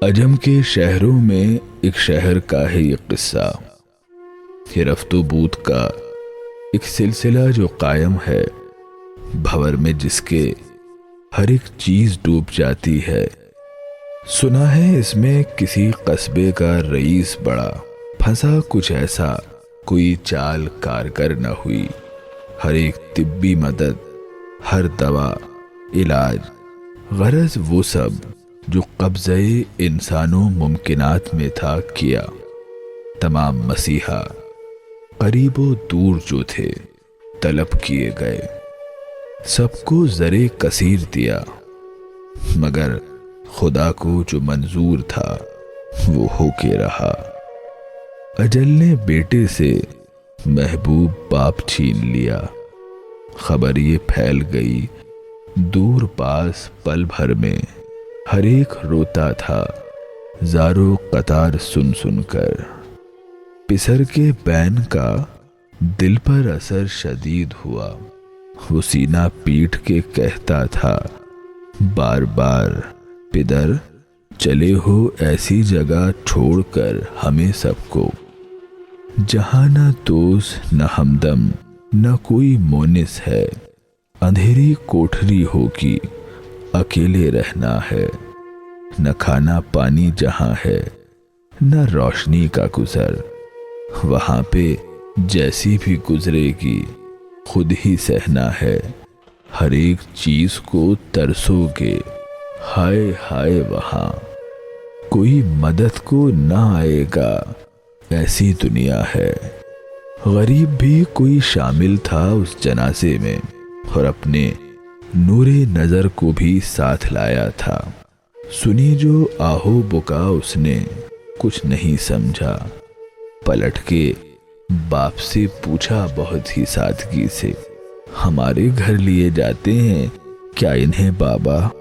अजम के शहरों में एक शहर का है ये किस्सा। ये रफ्तो-बूत का एक सिलसिला जो कायम है, भंवर में जिसके हर एक चीज डूब जाती है। सुना है इसमें किसी कस्बे का रईस बड़ा फंसा, कुछ ऐसा कोई चाल कारगर न हुई। हर एक तिब्बी मदद, हर दवा, इलाज, गरज वो सब जो कब्ज़े इंसानों मुमकिनात में था किया। तमाम मसीहा करीबो दूर जो थे तलब किए गए, सबको ज़रे कसीर दिया, मगर खुदा को जो मंजूर था वो होके रहा। अजल ने बेटे से महबूब बाप छीन लिया। खबर ये फैल गई दूर पास पल भर में, हर एक रोता था ज़ारो कतार सुन सुनकर। पिसर के बैन का दिल पर असर शदीद हुआ। वो सीना पीट के कहता था बार बार, पिदर चले हो ऐसी जगह छोड़कर हमें सबको, जहां न दोस्त न हमदम न कोई मोनिस है। अंधेरी कोठरी होगी, अकेले रहना है, न खाना पानी जहां है न रोशनी का गुजर। वहां पे जैसी भी गुजरेगी खुद ही सहना है। हर एक चीज को तरसोगे, हाय हाय वहां कोई मदद को ना आएगा, ऐसी दुनिया है। गरीब भी कोई शामिल था उस जनाजे में, और अपने नूरे नजर को भी साथ लाया था। सुनी जो आहो बुका उसने कुछ नहीं समझा। पलट के बाप से पूछा बहुत ही सादगी से, हमारे घर लिए जाते हैं क्या इन्हें बाबा?